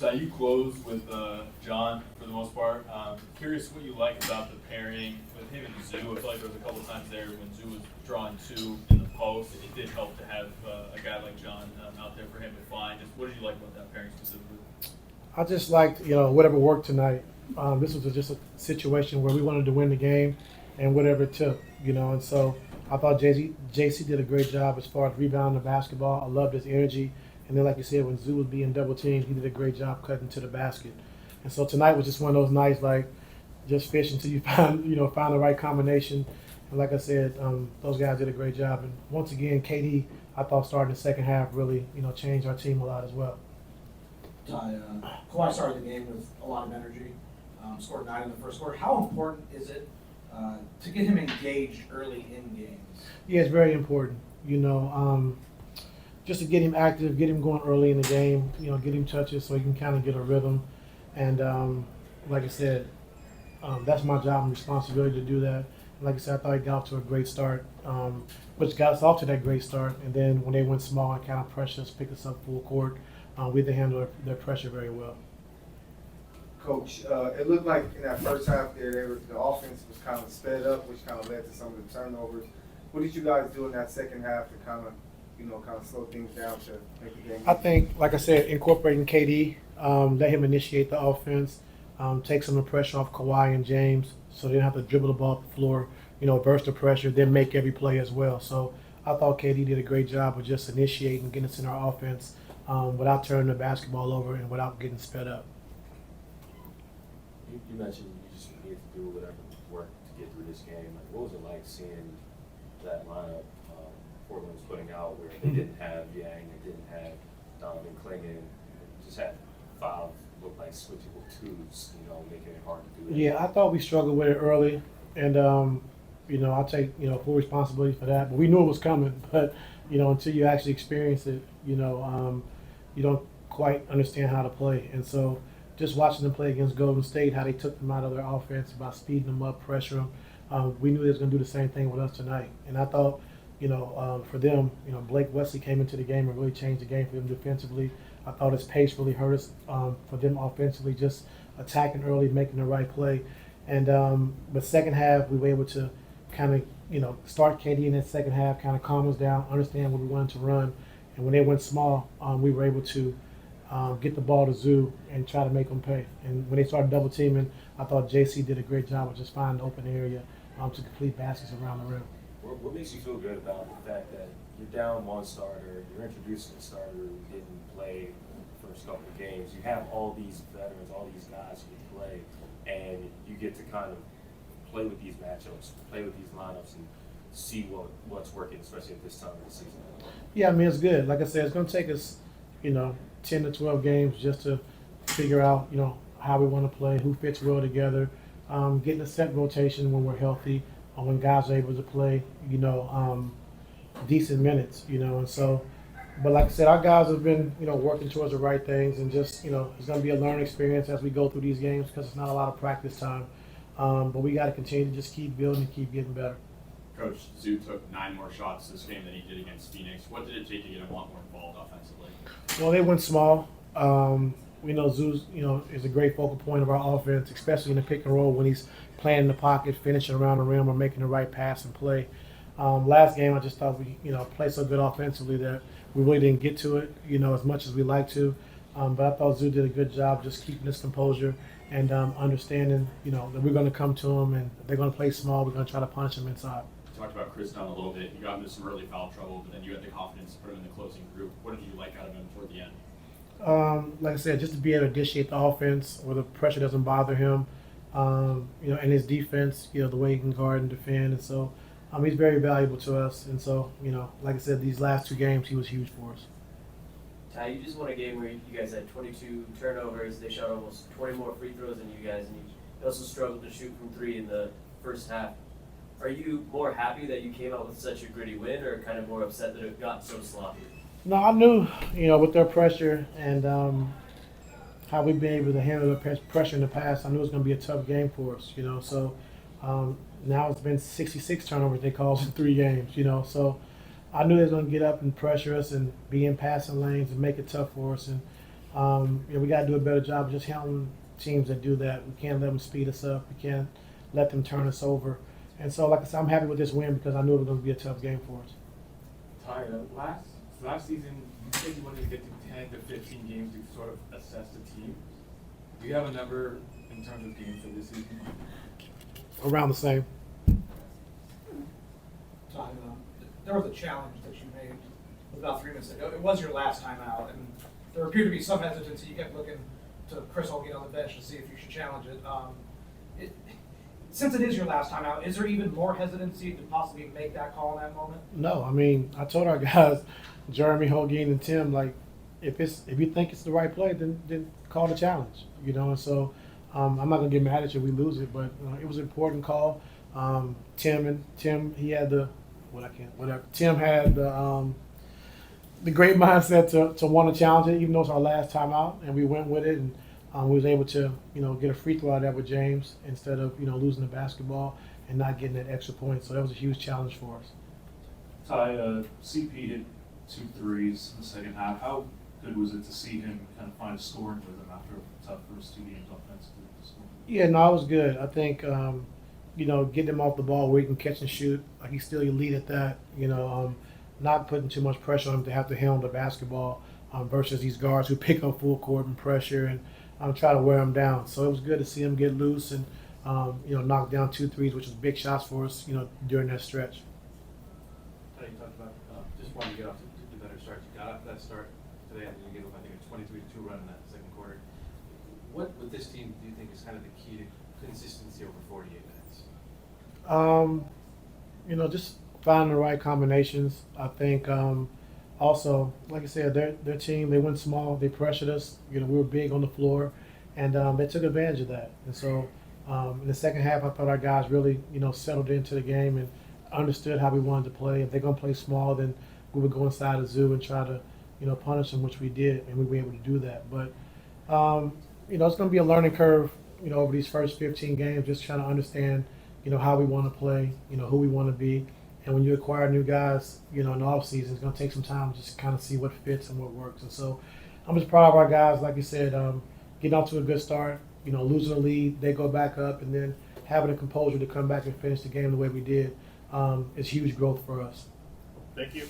So you close with John for the most part. Curious what you like about the pairing with him and Zoo. I feel like there was a couple of times there when Zoo was drawing two in the post. It did help to have a guy like John out there for him to find. Just what did you like about that pairing specifically? I just liked, whatever worked tonight. This was just a situation where we wanted to win the game and whatever it took, and so I thought JC did a great job as far as rebounding the basketball. I loved his energy. And then, like you said, when Zoo was being double teamed, he did a great job cutting to the basket. And so tonight was just one of those nights, like, just fish until you find the right combination. And like I said, those guys did a great job. And once again, KD, I thought starting the second half really, changed our team a lot as well. Ty, Kawhi started the game with a lot of energy, scored 9 in the first quarter. How important is it to get him engaged early in games? Yeah, it's very important. Just to get him active, get him going early in the game, get him touches so he can kind of get a rhythm. And like I said, that's my job and responsibility to do that. Like I said, I thought he got off to a great start, which got us off to that great start. And then when they went small and kind of pressured us, picked us up full court, we had to handle their pressure very well. Coach, it looked like in that first half there, the offense was kind of sped up, which kind of led to some of the turnovers. What did you guys do in that second half to kind of slow things down to make the game? I think, like I said, incorporating KD, let him initiate the offense, take some of the pressure off Kawhi and James so they didn't have to dribble the ball up the floor, burst the pressure, then make every play as well. So I thought KD did a great job of just initiating, getting us in our offense without turning the basketball over and without getting sped up. You mentioned you just need to do whatever work to get through this game. Like, what was it like seeing that lineup Portland was putting out where they didn't have Yang, they didn't have Donovan Clingan, just had 5 look like switchable twos, making it hard to do that. Yeah, I thought we struggled with it early, and I'll take full responsibility for that. But we knew it was coming, but until you actually experience it, you don't quite understand how to play. And so just watching them play against Golden State, how they took them out of their offense by speeding them up, pressure them, we knew they was going to do the same thing with us tonight. And I thought, for them, Blake Wesley came into the game and really changed the game for them defensively. I thought his pace really hurt us for them offensively, just attacking early, making the right play. And but second half, we were able to kind of, start KD in that second half, kind of calm us down, understand what we wanted to run. And when they went small, we were able to get the ball to Zoo and try to make them pay. And when they started double teaming, I thought JC did a great job of just finding an open area to complete baskets around the rim. What makes you feel good about the fact that you're down one starter, you're introducing a starter who didn't play the first couple of games, you have all these veterans, all these guys who can play, and you get to kind of play with these matchups, play with these lineups, and see what's working, especially at this time of the season? Yeah, I mean, it's good. Like I said, it's going to take us, 10 to 12 games just to figure out, how we want to play, who fits well together, getting a set rotation when we're healthy, when guys are able to play, decent minutes, and so, but like I said, our guys have been, working towards the right things, and just, it's going to be a learning experience as we go through these games because it's not a lot of practice time, but we got to continue to just keep building and keep getting better. Coach, Zoo took 9 more shots this game than he did against Phoenix. What did it take to get him a lot more involved offensively? Well, they went small. We know Zeus, is a great focal point of our offense, especially in the pick and roll when he's playing in the pocket, finishing around the rim, or making the right pass and play. Last game, I just thought we, played so good offensively that we really didn't get to it, as much as we like to. But I thought Zeus did a good job just keeping his composure and understanding, that we're going to come to them and if they're going to play small, we're going to try to punish them inside. You talked about Chris Dunn a little bit. You got into some early foul trouble, but then you had the confidence to put him in the closing group. What did you like out of him toward the end? Like I said, just to be able to initiate the offense where the pressure doesn't bother him, and his defense, the way he can guard and defend. And so he's very valuable to us. And so, like I said, these last 2 games, he was huge for us. Ty, you just won a game where you guys had 22 turnovers. They shot almost 20 more free throws than you guys, and you also struggled to shoot from 3 in the first half. Are you more happy that you came out with such a gritty win, or kind of more upset that it got so sloppy? No, I knew, with their pressure and how we've been able to handle the pressure in the past, I knew it was going to be a tough game for us, So now it's been 66 turnovers they caused in 3 games, So I knew they were going to get up and pressure us and be in passing lanes and make it tough for us. And We got to do a better job of just handling teams that do that. We can't let them speed us up. We can't let them turn us over. And so, like I said, I'm happy with this win because I knew it was going to be a tough game for us. Ty, last season, you said you wanted to get to 10 to 15 games to sort of assess the team. Do you have a number in terms of games for this season? Around the same. Ty, there was a challenge that you made about 3 minutes ago. It was your last time out, and there appeared to be some hesitancy. You kept looking to Chris Holgate on the bench to see if you should challenge it. Since it is your last time out, is there even more hesitancy to possibly make that call in that moment? No, I mean, I told our guys, Jeremy, Holguin, and Tim, like, if you think it's the right play, then call the challenge, And so I'm not gonna get mad at you if we lose it, but it was an important call. Tim, he had Tim had the great mindset to want to challenge it, even though it's our last time out, and we went with it, and we was able to, get a free throw out of that with James instead of, losing the basketball and not getting that extra point. So that was a huge challenge for us. Ty, CP hit 2 threes in the second half. How good was it to see him kind of find a scoring rhythm after a tough first 2 games offensively? Yeah, no, it was good. I think, getting him off the ball where he can catch and shoot, like he's still elite at that, not putting too much pressure on him to have to handle the basketball versus these guards who pick up full court and pressure and try to wear him down. So it was good to see him get loose and, knock down 2 threes, which was big shots for us, during that stretch. Ty, you talked about just wanting to get off to better start. You got off that start today, and you gave up, I think, a 23-2 run in that second quarter. What with this team do you think is kind of the key to consistency over 48 minutes? Just finding the right combinations. I think also, like I said, their team, they went small, they pressured us. We were big on the floor, and they took advantage of that. And so in the second half, I thought our guys really, settled into the game and understood how we wanted to play. If they're going to play small, then we would go inside the zoo and try to, punish them, which we did, and we were able to do that. But, it's going to be a learning curve, over these first 15 games, just trying to understand, how we want to play, who we want to be. And when you acquire new guys, in the offseason, it's going to take some time to just kind of see what fits and what works. And so I'm just proud of our guys, like you said, getting off to a good start, losing the lead, they go back up, and then having the composure to come back and finish the game the way we did is huge growth for us. Thank you.